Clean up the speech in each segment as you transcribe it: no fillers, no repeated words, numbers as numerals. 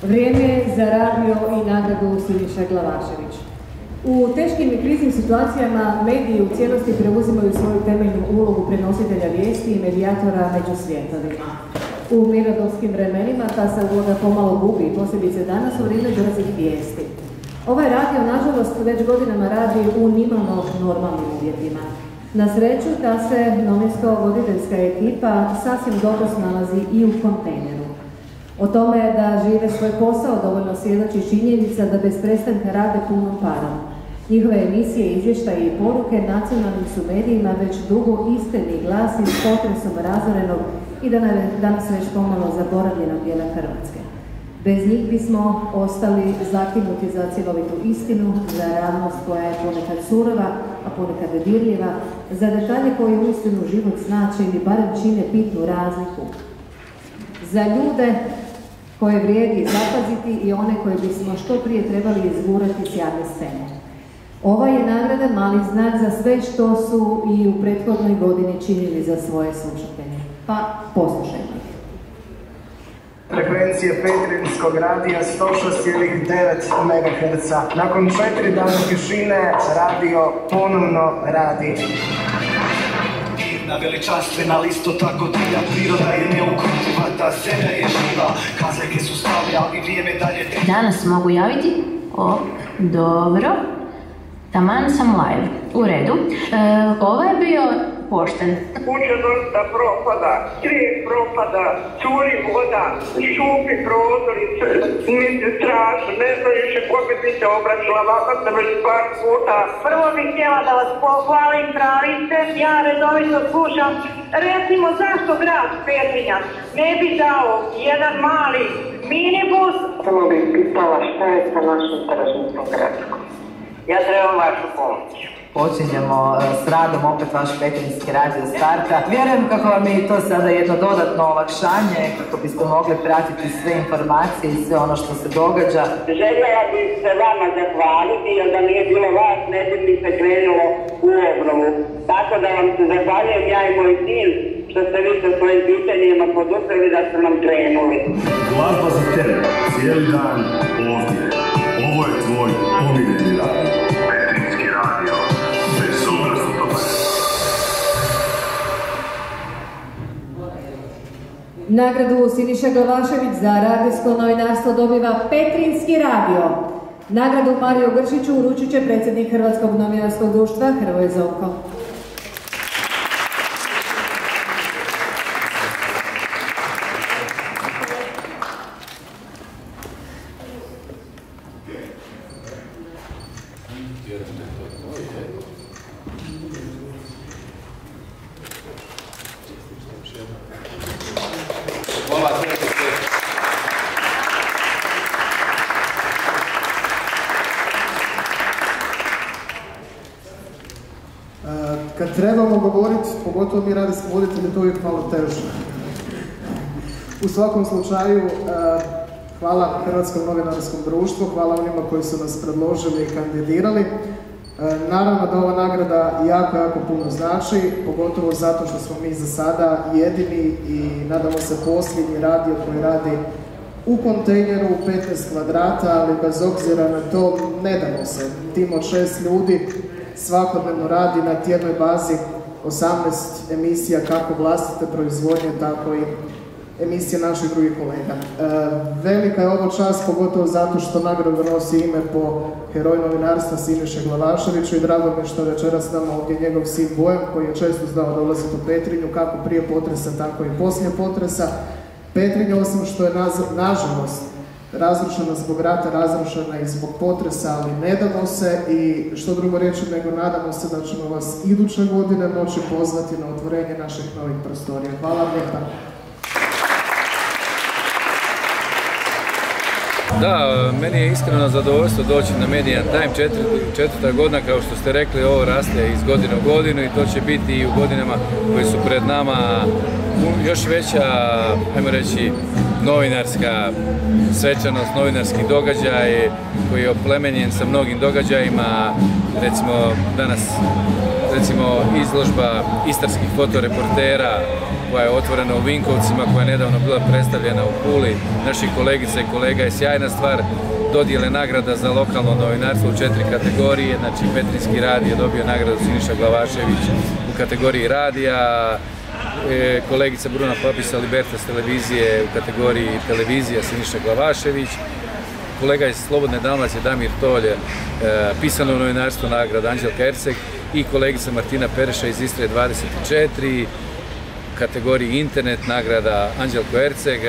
Vrijeme je za radio i nagradu Siniša Glavašević. U teškim i kriznim situacijama mediji u cijelosti preuzimaju svoju temeljnu ulogu prenositelja vijesti i medijatora među svjetovima. U mirnodopskim vremenima ta se uloga pomalo gubi, posebice danas u vrijeme brzih vijesti. Ovaj radio, nažalost, već godinama radi u nimalo normalnim uvjetima. Na sreću, ta se novinsko-voditeljska ekipa sasvim dobro snalazi i u kontejneru. O tome da žive svoj posao dovoljno svjedoči činjenica da bez prestanka rade punom parom. Njihove emisije, izvještaje i poruke nacionalnim su medijima već dugo istini glas iz potresom razorenog i danas već pomalo zaboravljenog dijela Hrvatske. Bez njih bismo ostali zakinuti za cjelovitu istinu, za realnost koja je ponekad surova, a ponekad dirljiva, za detalje koji uistinu život znače ili barem čine bitnu razliku. Za ljude koje vrijedi zapaziti i one koje bismo što prije trebali izgurati s javne scene. Ova je nagrada mali znak za sve što su i u prethodnoj godini činili za svoje slušatelje. Pa poslušajmo ih. Frekvencije Petrinjskog radija 106,9 MHz. Nakon 4 dana tišine, radio ponovno radi. Na veličanstvena listo tako divlja priroda je neukrutiva, ta zemlja je živa, kazajke su stavlja i vrijeme dalje te... Danas mogu javiti? Dobro. Taman sam live. U redu. Ovo je bio pošten. Kuća dosta propada, crijep propada, curi voda, šupi prozori, mislim strašno, ne znam više kome bi se obraćala, vama sam već par puta. Prvo bih htjela da vas pohvalim, pravi ste, ja redovito slušam. Recimo, zašto grad Petrinja ne bi dao jedan mali minibus? Samo bih pitala šta je sa našim tržnicom gradskom. Ja trebam vašu pomoć. Počinjemo s radom, opet vaš Petrinjski radio starta. Vjerujem kako vam je i to sada jedno dodatno olakšanje, kako biste mogli pratiti sve informacije i sve ono što se događa. Željela bih se vama zahvaliti, jer da nije bilo vas, ne bi mi se krenulo u obnovu. Tako da vam se zahvaljujem, ja i moj sin, što ste vi sa svojim pitanjima poduprli da ste nam krenuli. Glazba za tebe, cijeli dan ovdje. Ovo je tvoj omiljeni radio. Petrinjski radio. Bezobrazno dobar. Nagradu Siniša Glavašević za radijsko novinarstvo dobiva Petrinjski radio. Nagradu Mariju Gršiću uručit će predsjednik Hrvatskog novinarskog društva Hrvoje Zovko. Kad trebamo govoriti, pogotovo mi radijski voditelji, to uvijek malo teže. U svakom slučaju, hvala Hrvatskom novinarskom društvu, hvala onima koji su nas predložili i kandidirali. Naravno da ova nagrada jako puno znači, pogotovo zato što smo mi za sada jedini i nadamo se posljednji radio koji radi u kontejneru 15 kvadrata, ali bez obzira na to ne damo se. Tim od 6 ljudi svakodnevno radi na tjednoj bazi 18 emisija kako vlastite proizvodnje, tako i emisije naših drugih kolega. Velika je ovo čast, pogotovo zato što nagrada nosi ime po heroju novinarstva Siniše Glavaševiću i drago mi je što večeras s nama ovdje njegov sin Bojan, koji je često znao dolaziti u Petrinju, kako prije potresa, tako i poslije potresa. Petrinja, osim što je nažalost razrušena zbog rata, razrušena i zbog potresa, ali ne damo se i što drugo reći nego nadamo se da ćemo vas iduće godine moći pozvati na otvorenje naših novih prostorija. Hvala vam lijepa. Da, meni je iskreno zadovoljstvo doći na Media Time, četvrta godina, kao što ste rekli, ovo raste iz godine u godinu i to će biti i u godinama koje su pred nama još veća, ajmo reći, novinarska svečanost, novinarski događaj koji je oplemenjen sa mnogim događajima, recimo danas izložba istarskih fotoreportera koja je otvorena u Vinkovcima, koja je nedavno bila predstavljena u Puli, naših kolegica i kolega, je sjajna stvar. Dodijele nagrada za lokalno novinarstvo u 4 kategorije, znači Petrinjski radio je dobio nagradu Siniša Glavašević u kategoriji radija, kolegica Bruna Papisa Libertas televizije u kategoriji televizija Siniša Glavašević, kolega iz Slobodne Dalmacije Damir Tolje, pisano novinarstvo nagrada Anđelka Erceg i kolegica Martina Pereša iz Istre 24, kategoriji internet nagrada Anđelko Erceg.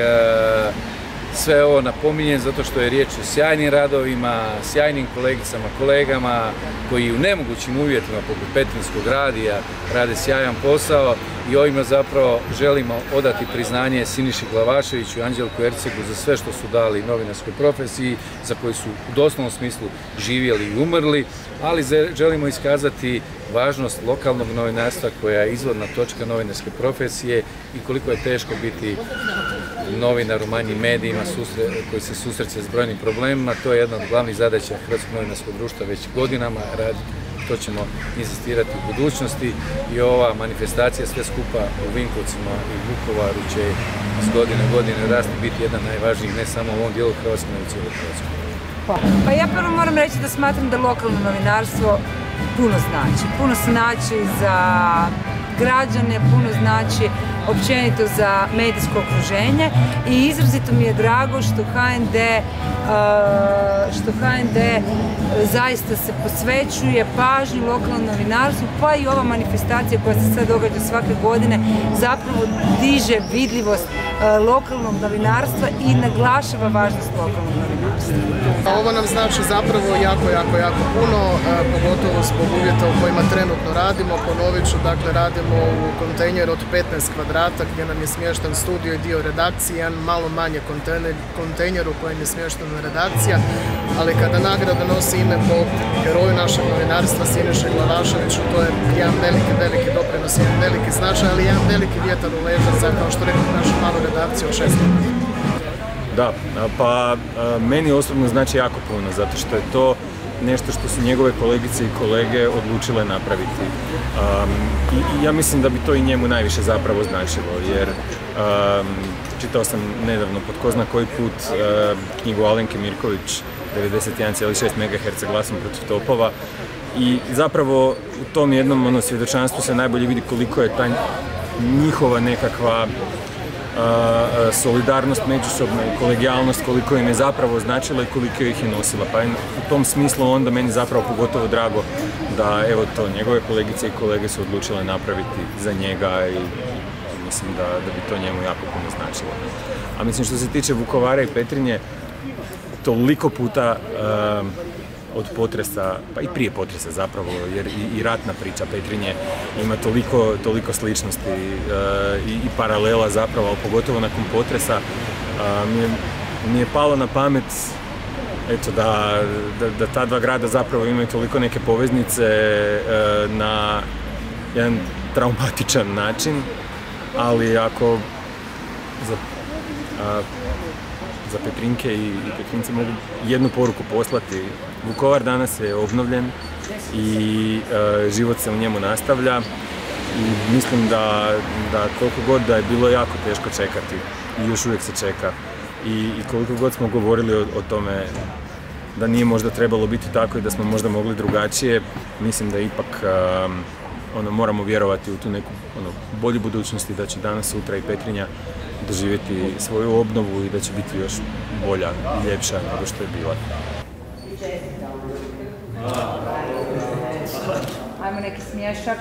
Sve ovo napominjem zato što je riječ o sjajnim radovima, sjajnim kolegicama, kolegama koji u nemogućim uvjetima poput Petrinjskog radija rade sjajan posao i ovima zapravo želimo odati priznanje Siniši Glavaševiću i Anđelku Ercegu za sve što su dali novinarskoj profesiji, za koju su u doslovnom smislu živjeli i umrli, ali želimo iskazati važnost lokalnog novinarstva koja je izvorna točka novinarske profesije i koliko je teško biti novinar u manjim medijima koji se susreće s brojnim problemima. To je jedna od glavnih zadaća Hrvatskog novinarskog društva već godinama radi. To ćemo insistirati u budućnosti i ova manifestacija sve skupa u Vinkovcima i Vukovaru će iz godine u godinu rasti biti jedan najvažnijih ne samo u ovom dijelu Hrvatske, nego u cijeloj Hrvatskoj. Pa ja prvo moram reći da smatram da lokalno novinarstvo puno znači. Puno znači za građane, puno znači općenito za medijsko okruženje i izrazito mi je drago što HND zaista se posvećuje pažnju lokalnom novinarstvu, pa i ova manifestacija koja se sad događa svake godine zapravo diže vidljivost lokalnog novinarstva i naglašava važnost lokalnog novinarstva. Ovo nam znači zapravo jako puno, pogotovo zbog uvjeta u kojima trenutno radimo. Ponovit ću, dakle radimo u kontejneru od 15 kvadrata gdje nam je smješten studio i dio redakcije, jedan malo manje kontejner u kojem je smještena redakcija, ali kada nagrada nosi ime po heroju našeg novinarstva Siniše Glavaševiću, to je jedan veliki doprinos, jedan veliki značaj, ali jedan veliki vjetar u leđa za, kao što rekao, našu malu redakciju od 6 ljudi. Da, pa meni osobno znači jako puno, zato što je to nešto što su njegove kolegice i kolege odlučile napraviti. I ja mislim da bi to i njemu najviše zapravo značilo, jer čitao sam nedavno pod ko zna koji put knjigu Alenke Mirković 91,6 MHz glasom protiv topova i zapravo u tom jednom svjedočanstvu se najbolje vidi koliko je ta njihova nekakva solidarnost međusobna i kolegijalnost, koliko im je zapravo značila i koliko ih je nosila. Pa u tom smislu onda meni zapravo pogotovo drago da evo to njegove kolegice i kolege su odlučile napraviti za njega i mislim da bi to njemu jako puno značilo. A mislim što se tiče Vukovara i Petrinje, toliko puta od potresa, pa i prije potresa zapravo, jer i ratna priča Petrinje ima toliko sličnosti i paralela zapravo, pogotovo nakon potresa. Mi je palo na pamet eto, da ta dva grada zapravo imaju toliko neke poveznice na jedan traumatičan način, ali ako za Petrinjke i Petrinjce mogu jednu poruku poslati. Vukovar danas je obnovljen i život se u njemu nastavlja i mislim da koliko god da je bilo jako teško čekati i još uvijek se čeka i koliko god smo govorili o tome da nije možda trebalo biti tako i da smo možda mogli drugačije, mislim da ipak moramo vjerovati u tu neku bolju budućnost i da će danas, sutra i Petrinja doživjeti svoju obnovu i da će biti još bolja i ljepša nego što je bila. Ajmo neki smiješak.